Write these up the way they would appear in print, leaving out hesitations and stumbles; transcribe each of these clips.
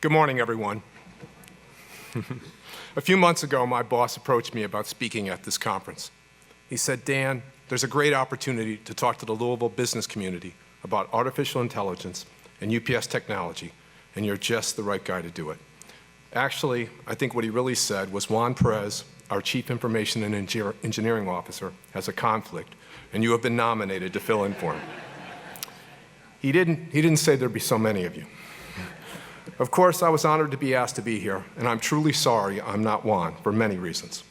Good morning, everyone. A few months ago, my boss approached me about speaking at this conference. He said, Dan, there's a great opportunity to talk to the Louisville business community about artificial intelligence and UPS technology, and you're just the right guy to do it. Actually, I think what he really said was Juan Perez, our Chief Information and Engineering Officer, has a conflict, and you have been nominated to fill in for him. He didn't say there'd be so many of you. Of course, I was honored to be asked to be here, and I'm truly sorry I'm not Juan for many reasons.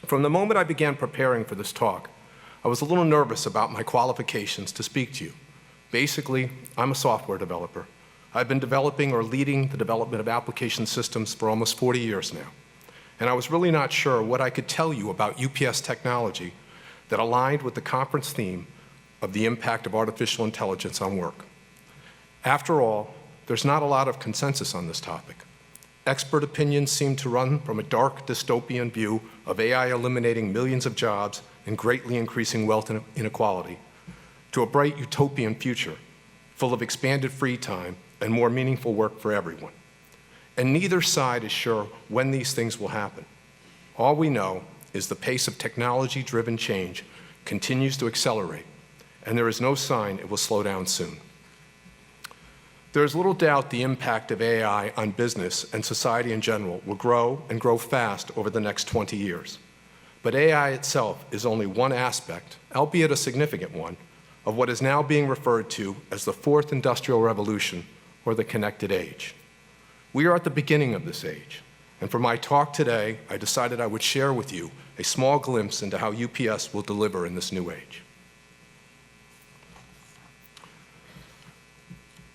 From the moment I began preparing for this talk, I was a little nervous about my qualifications to speak to you. Basically, I'm a software developer. I've been developing or leading the development of application systems for almost 40 years now. And I was really not sure what I could tell you about UPS technology that aligned with the conference theme of the impact of artificial intelligence on work. After all, there's not a lot of consensus on this topic. Expert opinions seem to run from a dark dystopian view of AI eliminating millions of jobs and greatly increasing wealth inequality to a bright utopian future full of expanded free time and more meaningful work for everyone. And neither side is sure when these things will happen. All we know is the pace of technology-driven change continues to accelerate, and there is no sign it will slow down soon. There is little doubt the impact of AI on business and society in general will grow and grow fast over the next 20 years. But AI itself is only one aspect, albeit a significant one, of what is now being referred to as the fourth industrial revolution, or the connected age. We are at the beginning of this age, and for my talk today, I decided I would share with you a small glimpse into how UPS will deliver in this new age.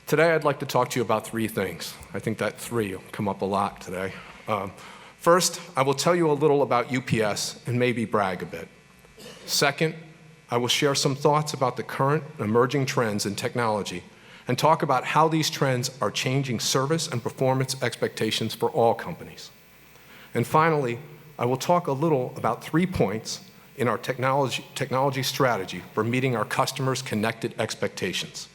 Today, I'd like to talk to you about three things. I think that three will come up a lot today. First, I will tell you a little about UPS and maybe brag a bit. Second, I will share some thoughts about the current emerging trends in technology and talk about how these trends are changing service and performance expectations for all companies. And finally, I will talk a little about 3 points in our technology strategy for meeting our customers' connected expectations.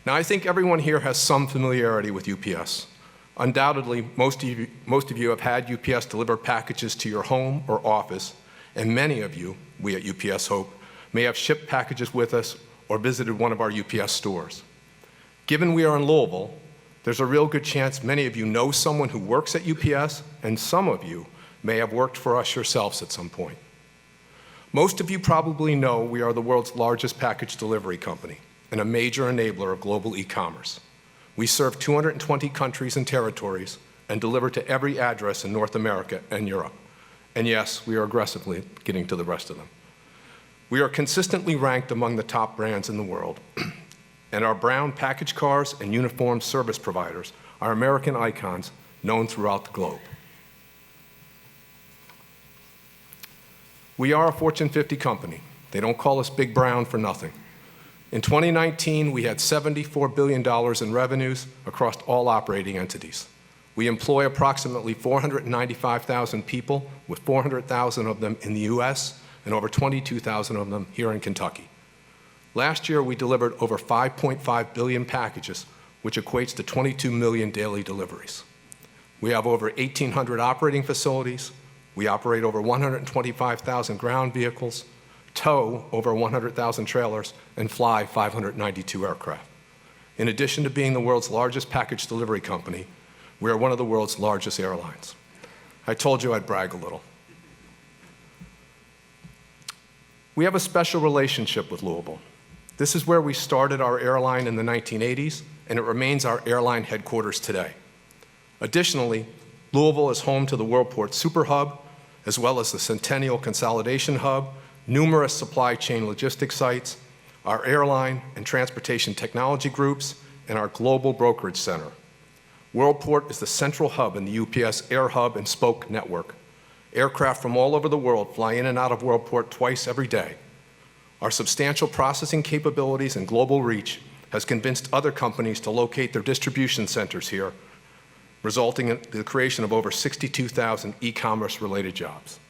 Now, I think everyone here has some familiarity with UPS. Undoubtedly, most of you have had UPS deliver packages to your home or office, and many of you, we at UPS hope, may have shipped packages with us or visited one of our UPS stores. Given we are in Louisville, there's a real good chance many of you know someone who works at UPS, and some of you may have worked for us yourselves at some point. Most of you probably know we are the world's largest package delivery company and a major enabler of global e-commerce. We serve 220 countries and territories and deliver to every address in North America and Europe. And yes, we are aggressively getting to the rest of them. We are consistently ranked among the top brands in the world, and our brown package cars and uniformed service providers are American icons known throughout the globe. We are a Fortune 50 company. They don't call us Big Brown for nothing. In 2019, we had $74 billion in revenues across all operating entities. We employ approximately 495,000 people, with 400,000 of them in the US and over 22,000 of them here in Kentucky. Last year, we delivered over 5.5 billion packages, which equates to 22 million daily deliveries. We have over 1,800 operating facilities. We operate over 125,000 ground vehicles, tow over 100,000 trailers, and fly 592 aircraft. In addition to being the world's largest package delivery company, we are one of the world's largest airlines. I told you I'd brag a little. We have a special relationship with Louisville. This is where we started our airline in the 1980s, and it remains our airline headquarters today. Additionally, Louisville is home to the Worldport Super Hub, as well as the Centennial Consolidation Hub, numerous supply chain logistics sites, our airline and transportation technology groups, and our global brokerage center. Worldport is the central hub in the UPS air hub and spoke network. Aircraft from all over the world fly in and out of Worldport twice every day. Our substantial processing capabilities and global reach has convinced other companies to locate their distribution centers here, resulting in the creation of over 62,000 e-commerce-related jobs.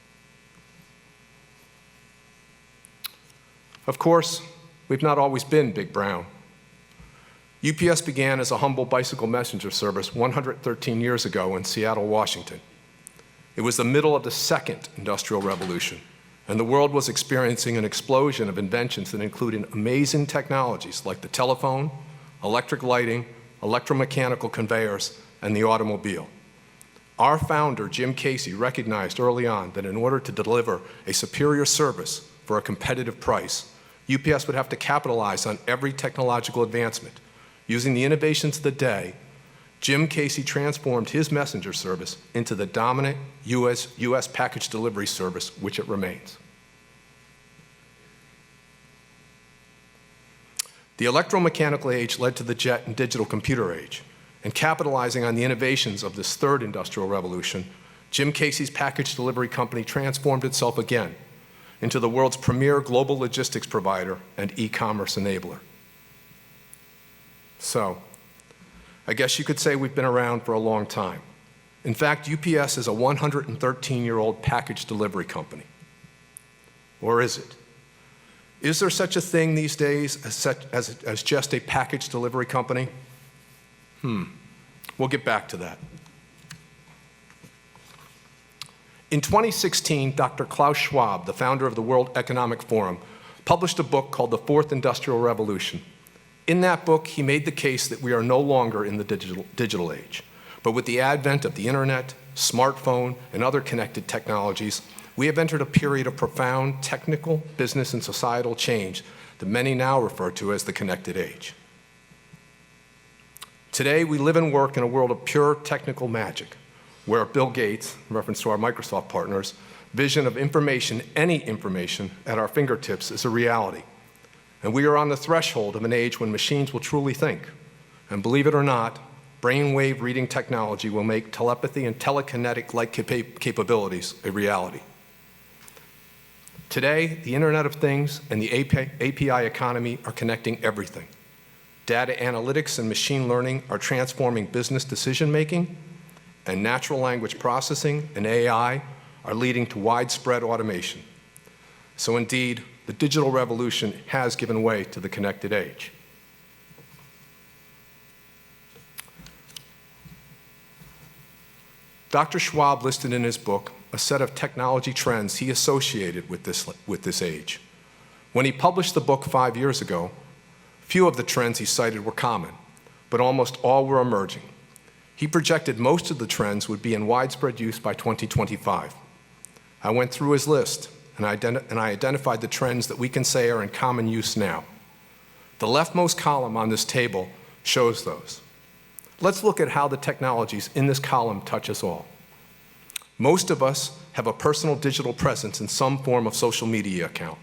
Of course, we've not always been Big Brown. UPS began as a humble bicycle messenger service 113 years ago in Seattle, Washington. It was the middle of the second industrial revolution, and the world was experiencing an explosion of inventions that included amazing technologies like the telephone, electric lighting, electromechanical conveyors, and the automobile. Our founder, Jim Casey, recognized early on that in order to deliver a superior service for a competitive price, UPS would have to capitalize on every technological advancement. Using the innovations of the day, Jim Casey transformed his messenger service into the dominant U.S. package delivery service, which it remains. The electromechanical age led to the jet and digital computer age, and capitalizing on the innovations of this third industrial revolution, Jim Casey's package delivery company transformed itself again into the world's premier global logistics provider and e-commerce enabler. So, I guess you could say we've been around for a long time. In fact, UPS is a 113-year-old package delivery company. Or is it? Is there such a thing these days as just a package delivery company? We'll get back to that. In 2016, Dr. Klaus Schwab, the founder of the World Economic Forum, published a book called The Fourth Industrial Revolution. In that book, he made the case that we are no longer in the digital age, but with the advent of the internet, smartphone, and other connected technologies, we have entered a period of profound technical, business, and societal change that many now refer to as the connected age. Today, we live and work in a world of pure technical magic, where Bill Gates, in reference to our Microsoft partners, vision of information, any information, at our fingertips is a reality. And we are on the threshold of an age when machines will truly think. And believe it or not, brainwave reading technology will make telepathy and telekinetic-like capabilities a reality. Today, the Internet of Things and the API economy are connecting everything. Data analytics and machine learning are transforming business decision-making, and natural language processing and AI are leading to widespread automation. So indeed, the digital revolution has given way to the connected age. Dr. Schwab listed in his book a set of technology trends he associated with this age. When he published the book 5 years ago, few of the trends he cited were common, but almost all were emerging. He projected most of the trends would be in widespread use by 2025. I went through his list, and I identified the trends that we can say are in common use now. The leftmost column on this table shows those. Let's look at how the technologies in this column touch us all. Most of us have a personal digital presence in some form of social media account.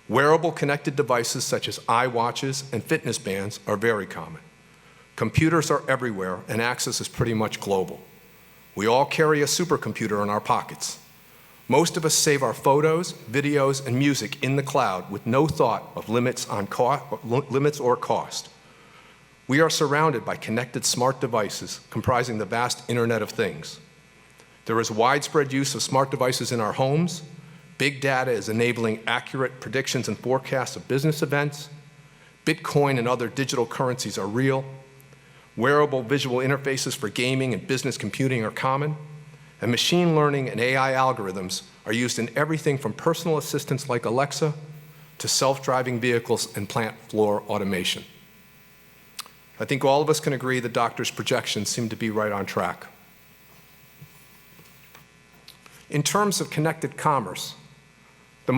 Wearable connected devices such as iWatches and fitness bands are very common. Computers are everywhere, and access is pretty much global. We all carry a supercomputer in our pockets. Most of us save our photos, videos, and music in the cloud with no thought of limits or cost. We are surrounded by connected smart devices comprising the vast Internet of Things. There is widespread use of smart devices in our homes. Big data is enabling accurate predictions and forecasts of business events. Bitcoin and other digital currencies are real. Wearable visual interfaces for gaming and business computing are common. And machine learning and AI algorithms are used in everything from personal assistants like Alexa to self-driving vehicles and plant floor automation. I think all of us can agree the doctor's projections seem to be right on track. In terms of connected commerce, in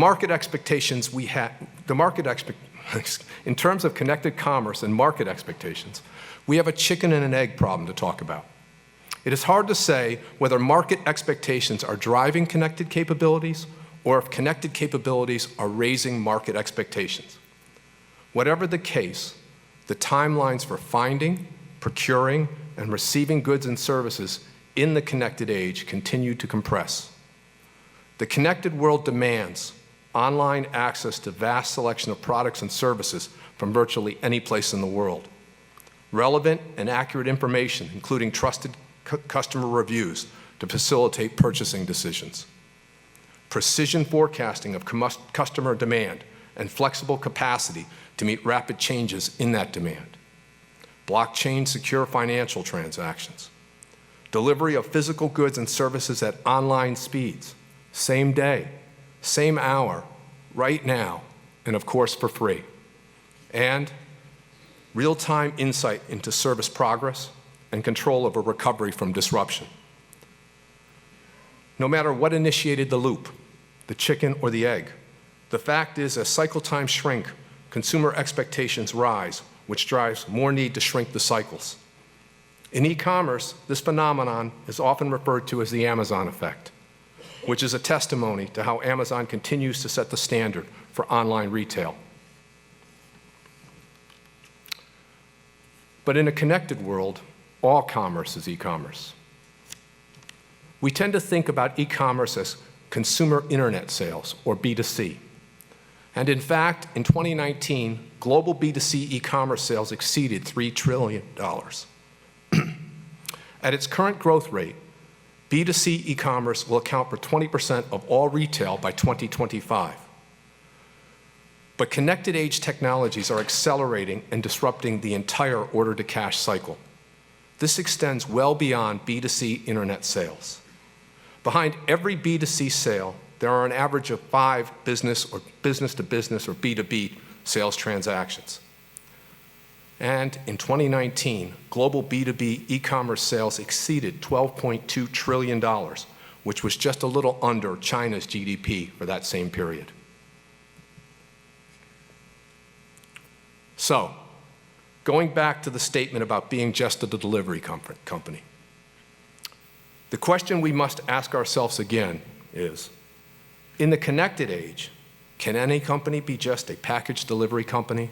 terms of connected commerce and market expectations, we have a chicken and an egg problem to talk about. It is hard to say whether market expectations are driving connected capabilities or if connected capabilities are raising market expectations. Whatever the case, the timelines for finding, procuring, and receiving goods and services in the connected age continue to compress. The connected world demands online access to vast selection of products and services from virtually any place in the world. Relevant and accurate information, including trusted customer reviews to facilitate purchasing decisions. Precision forecasting of customer demand and flexible capacity to meet rapid changes in that demand. blockchain secure financial transactions, delivery of physical goods and services at online speeds, same day, same hour, right now, and of course for free, and real-time insight into service progress and control over recovery from disruption. No matter what initiated the loop, the chicken or the egg, the fact is as cycle times shrink, consumer expectations rise, which drives more need to shrink the cycles. In e-commerce, this phenomenon is often referred to as the Amazon effect, which is a testimony to how Amazon continues to set the standard for online retail. But in a connected world, all commerce is e-commerce. We tend to think about e-commerce as consumer internet sales, or B2C. And in fact, in 2019, global B2C e-commerce sales exceeded $3 trillion. At its current growth rate, B2C e-commerce will account for 20% of all retail by 2025. But connected age technologies are accelerating and disrupting the entire order-to-cash cycle. This extends well beyond B2C internet sales. Behind every B2C sale, there are an average of 5 business-to-business or B2B sales transactions. And in 2019, global B2B e-commerce sales exceeded $12.2 trillion, which was just a little under China's GDP for that same period. So, going back to the statement about being just a delivery company, the question we must ask ourselves again is, in the connected age, can any company be just a package delivery company,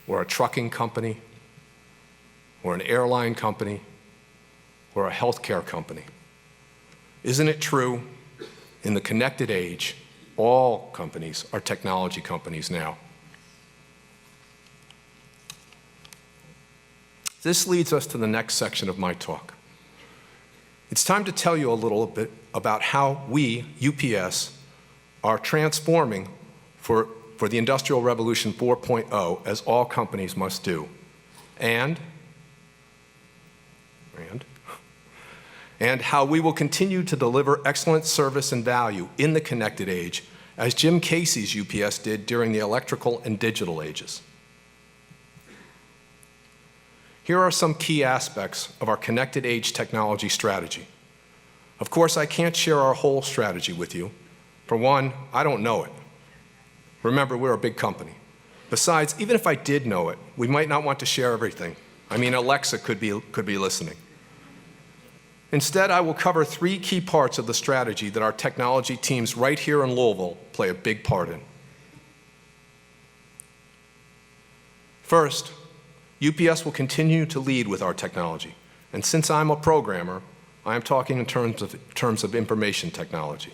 or a trucking company, or an airline company, or a healthcare company? Isn't it true, in the connected age, all companies are technology companies now? This leads us to the next section of my talk. It's time to tell you a little bit about how we, UPS, are transforming for the Industrial Revolution 4.0, as all companies must do, and how we will continue to deliver excellent service and value in the connected age, as Jim Casey's UPS did during the electrical and digital ages. Here are some key aspects of our connected age technology strategy. Of course, I can't share our whole strategy with you. For one, I don't know it. Remember, we're a big company. Besides, even if I did know it, we might not want to share everything. I mean, Alexa could be listening. Instead, I will cover 3 key parts of the strategy that our technology teams right here in Louisville play a big part in. First, UPS will continue to lead with our technology. And since I'm a programmer, I am talking in terms of information technology.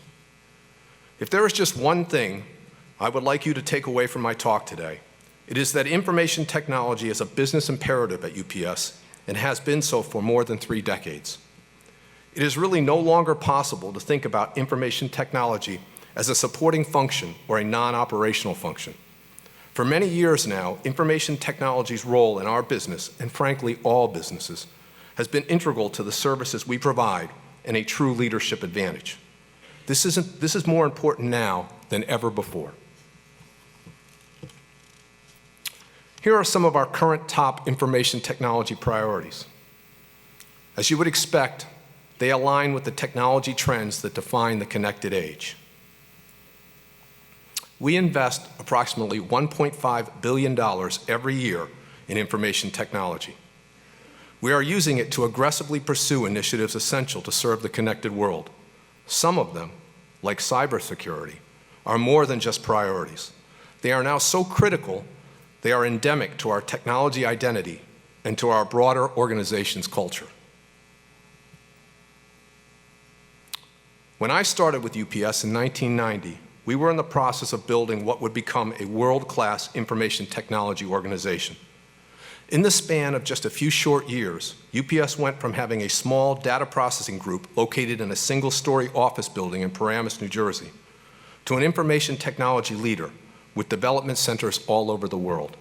If there is just one thing I would like you to take away from my talk today, it is that information technology is a business imperative at UPS and has been so for more than 3 decades. It is really no longer possible to think about information technology as a supporting function or a non-operational function. For many years now, information technology's role in our business, and frankly all businesses, has been integral to the services we provide and a true leadership advantage. This is more important now than ever before. Here are some of our current top information technology priorities. As you would expect, they align with the technology trends that define the connected age. We invest approximately $1.5 billion every year in information technology. We are using it to aggressively pursue initiatives essential to serve the connected world. Some of them, like cybersecurity, are more than just priorities. They are now so critical, they are endemic to our technology identity and to our broader organization's culture. When I started with UPS in 1990, we were in the process of building what would become a world-class information technology organization. In the span of just a few short years, UPS went from having a small data processing group located in a single-story office building in Paramus, New Jersey, to an information technology leader with development centers all over the world.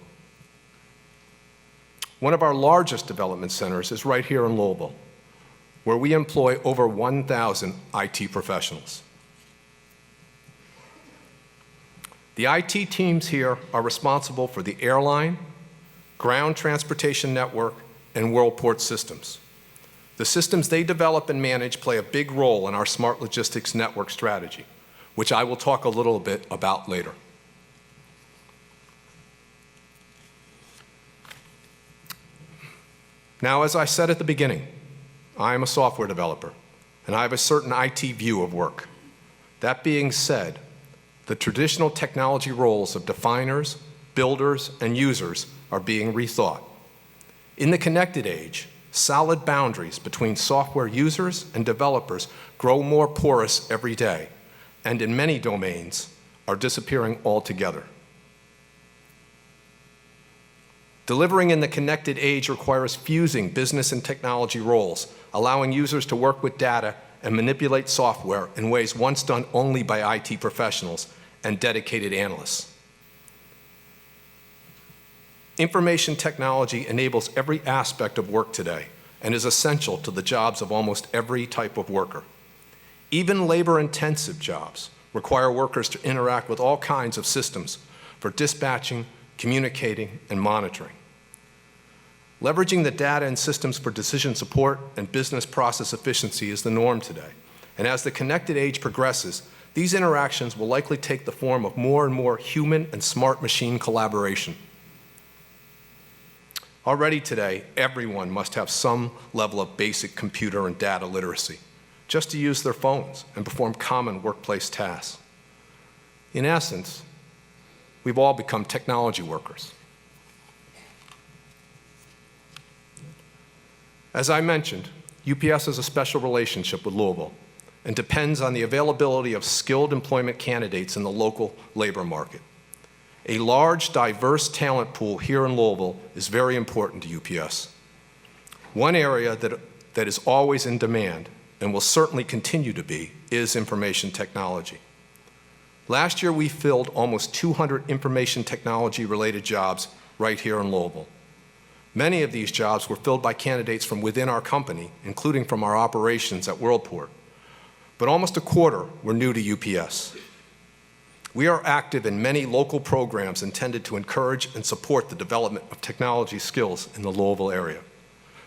One of our largest development centers is right here in Louisville, where we employ over 1,000 IT professionals. The IT teams here are responsible for the airline, ground transportation network, and worldport systems. The systems they develop and manage play a big role in our smart logistics network strategy, which I will talk a little bit about later. Now, as I said at the beginning, I am a software developer, and I have a certain IT view of work. That being said, the traditional technology roles of definers, builders, and users are being rethought. In the connected age, solid boundaries between software users and developers grow more porous every day, and in many domains are disappearing altogether. Delivering in the connected age requires fusing business and technology roles, allowing users to work with data and manipulate software in ways once done only by IT professionals and dedicated analysts. Information technology enables every aspect of work today and is essential to the jobs of almost every type of worker. Even labor-intensive jobs require workers to interact with all kinds of systems for dispatching, communicating, and monitoring. Leveraging the data and systems for decision support and business process efficiency is the norm today. And as the connected age progresses, these interactions will likely take the form of more and more human and smart machine collaboration. Already today, everyone must have some level of basic computer and data literacy, just to use their phones and perform common workplace tasks. In essence, we've all become technology workers. As I mentioned, UPS has a special relationship with Louisville and depends on the availability of skilled employment candidates in the local labor market. A large, diverse talent pool here in Louisville is very important to UPS. One area that is always in demand and will certainly continue to be is information technology. Last year, we filled almost 200 information technology-related jobs right here in Louisville. Many of these jobs were filled by candidates from within our company, including from our operations at Worldport. But almost a quarter were new to UPS. We are active in many local programs intended to encourage and support the development of technology skills in the Louisville area.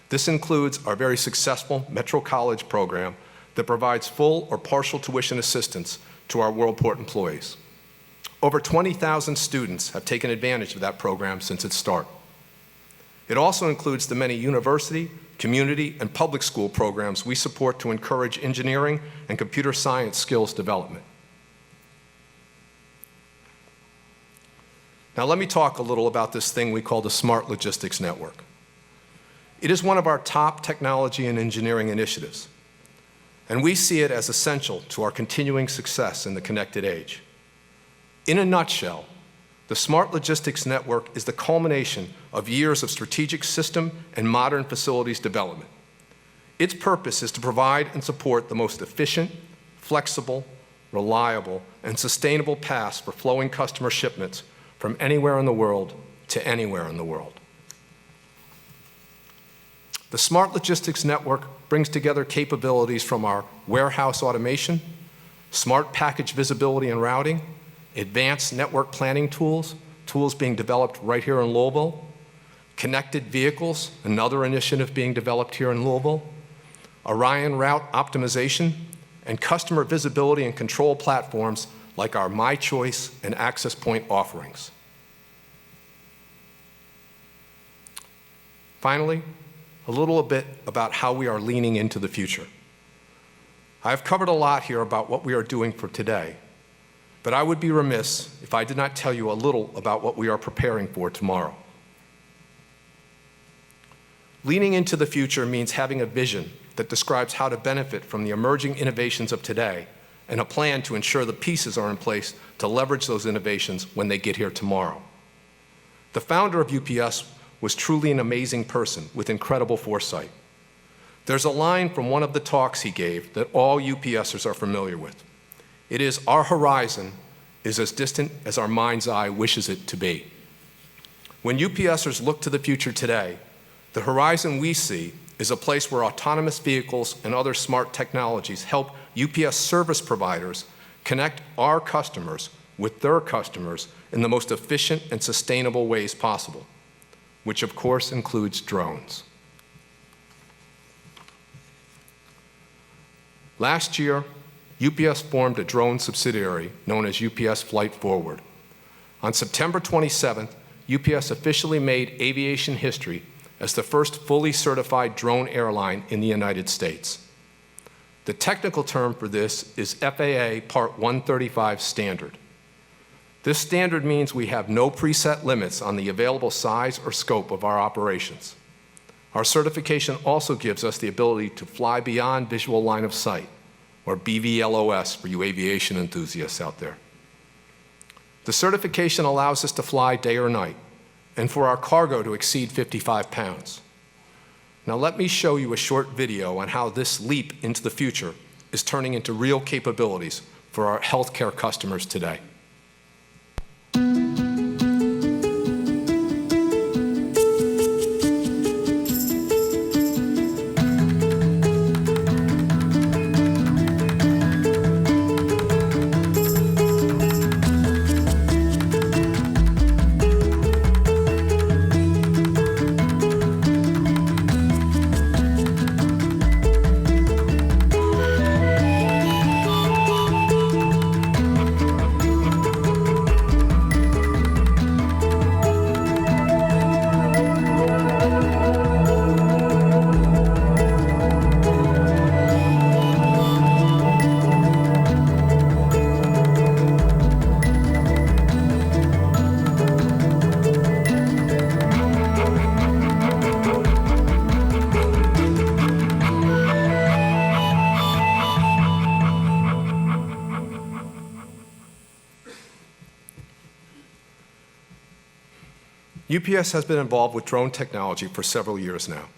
This includes our very successful Metro College program that provides full or partial tuition assistance to our Worldport employees. Over 20,000 students have taken advantage of that program since its start. It also includes the many university, community, and public school programs we support to encourage engineering and computer science skills development. Now let me talk a little about this thing we call the Smart Logistics Network. It is one of our top technology and engineering initiatives, and we see it as essential to our continuing success in the connected age. In a nutshell, the Smart Logistics Network is the culmination of years of strategic system and modern facilities development. Its purpose is to provide and support the most efficient, flexible, reliable, and sustainable paths for flowing customer shipments from anywhere in the world to anywhere in the world. The Smart Logistics Network brings together capabilities from our warehouse automation, smart package visibility and routing, advanced network planning tools being developed right here in Louisville, connected vehicles, another initiative being developed here in Louisville, Orion route optimization, and customer visibility and control platforms like our MyChoice and Access Point offerings. Finally, a little bit about how we are leaning into the future. I've covered a lot here about what we are doing for today, but I would be remiss if I did not tell you a little about what we are preparing for tomorrow. Leaning into the future means having a vision that describes how to benefit from the emerging innovations of today and a plan to ensure the pieces are in place to leverage those innovations when they get here tomorrow. The founder of UPS was truly an amazing person with incredible foresight. There's a line from one of the talks he gave that all UPSers are familiar with. It is, "Our horizon is as distant as our mind's eye wishes it to be." When UPSers look to the future today, The horizon we see is a place where autonomous vehicles and other smart technologies help UPS service providers connect our customers with their customers in the most efficient and sustainable ways possible, which of course includes drones. Last year, UPS formed a drone subsidiary known as UPS Flight Forward. On September 27th, UPS officially made aviation history as the first fully certified drone airline in the United States. The technical term for this is FAA Part 135 standard. This standard means we have no preset limits on the available size or scope of our operations. Our certification also gives us the ability to fly beyond visual line of sight, or BVLOS for you aviation enthusiasts out there. The certification allows us to fly day or night, and for our cargo to exceed 55 pounds. Now let me show you a short video on how this leap into the future is turning into real capabilities for our healthcare customers today. UPS has been involved with drone technology for several years now.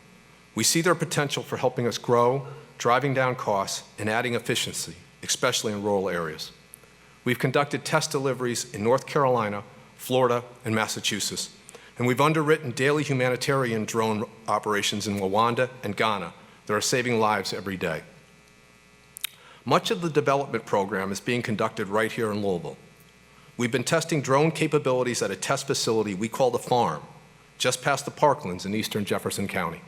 We see their potential for helping us grow, driving down costs, and adding efficiency, especially in rural areas. We've conducted test deliveries in North Carolina, Florida, and Massachusetts, and we've underwritten daily humanitarian drone operations in Rwanda and Ghana that are saving lives every day. Much of the development program is being conducted right here in Louisville. We've been testing drone capabilities at a test facility we call the Farm, just past the Parklands in eastern Jefferson County.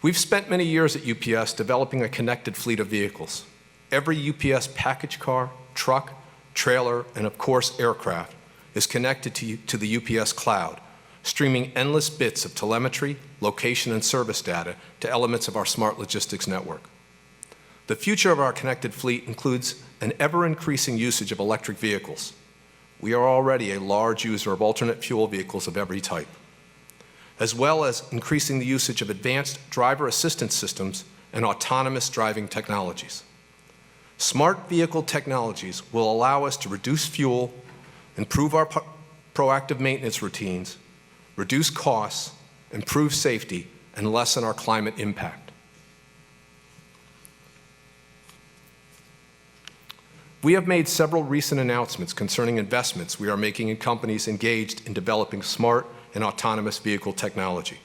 We've spent many years at UPS developing a connected fleet of vehicles. Every UPS package car, truck, trailer, and of course aircraft is connected to the UPS cloud, streaming endless bits of telemetry, location, and service data to elements of our smart logistics network. The future of our connected fleet includes an ever-increasing usage of electric vehicles. We are already a large user of alternate fuel vehicles of every type, as well as increasing the usage of advanced driver assistance systems and autonomous driving technologies. Smart vehicle technologies will allow us to reduce fuel, improve our proactive maintenance routines, reduce costs, improve safety, and lessen our climate impact. We have made several recent announcements concerning investments we are making in companies engaged in developing smart and autonomous vehicle technology.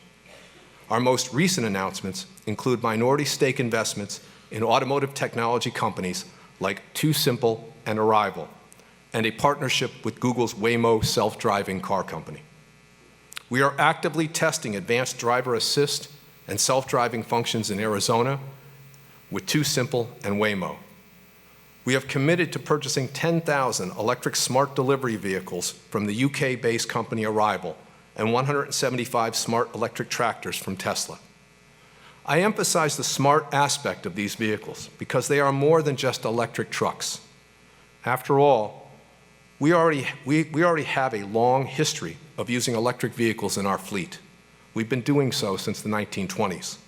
Our most recent announcements include minority stake investments in automotive technology companies like Too Simple and Arrival, and a partnership with Google's Waymo self-driving car company. We are actively testing advanced driver assist and self-driving functions in Arizona with Too Simple and Waymo. We have committed to purchasing 10,000 electric smart delivery vehicles from the UK-based company Arrival and 175 smart electric tractors from Tesla. I emphasize the smart aspect of these vehicles because they are more than just electric trucks. After all, we already have a long history of using electric vehicles in our fleet. We've been doing so since the 1920s.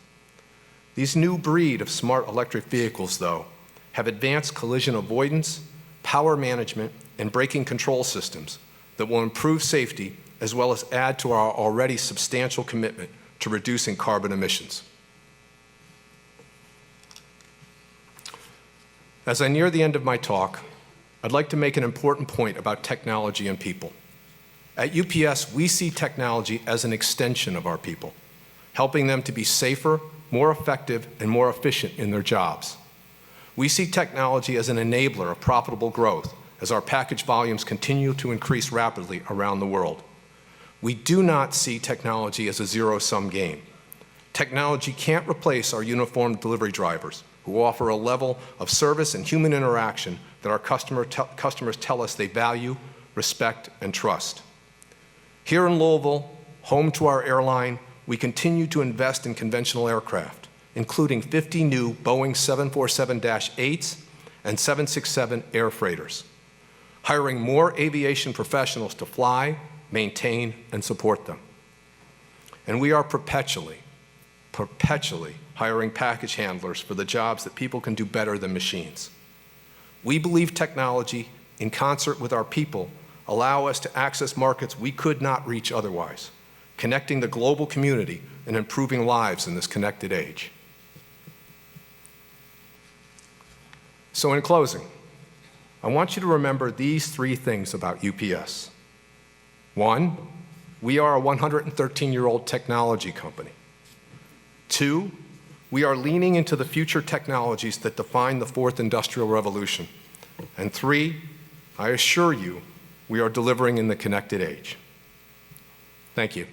These new breed of smart electric vehicles, though, have advanced collision avoidance, power management, and braking control systems that will improve safety as well as add to our already substantial commitment to reducing carbon emissions. As I near the end of my talk, I'd like to make an important point about technology and people. At UPS, we see technology as an extension of our people, helping them to be safer, more effective, and more efficient in their jobs. We see technology as an enabler of profitable growth as our package volumes continue to increase rapidly around the world. We do not see technology as a zero-sum game. Technology can't replace our uniformed delivery drivers, who offer a level of service and human interaction that our customers tell us they value, respect, and trust. Here in Louisville, home to our airline, we continue to invest in conventional aircraft, including 50 new Boeing 747-8s and 767 air freighters, hiring more aviation professionals to fly, maintain, and support them. And we are perpetually hiring package handlers for the jobs that people can do better than machines. We believe technology, in concert with our people, allow us to access markets we could not reach otherwise, connecting the global community and improving lives in this connected age. So in closing, I want you to remember these 3 things about UPS. 1, we are a 113-year-old technology company. 2, we are leaning into the future technologies that define the 4th Industrial Revolution. And 3, I assure you, we are delivering in the connected age. Thank you.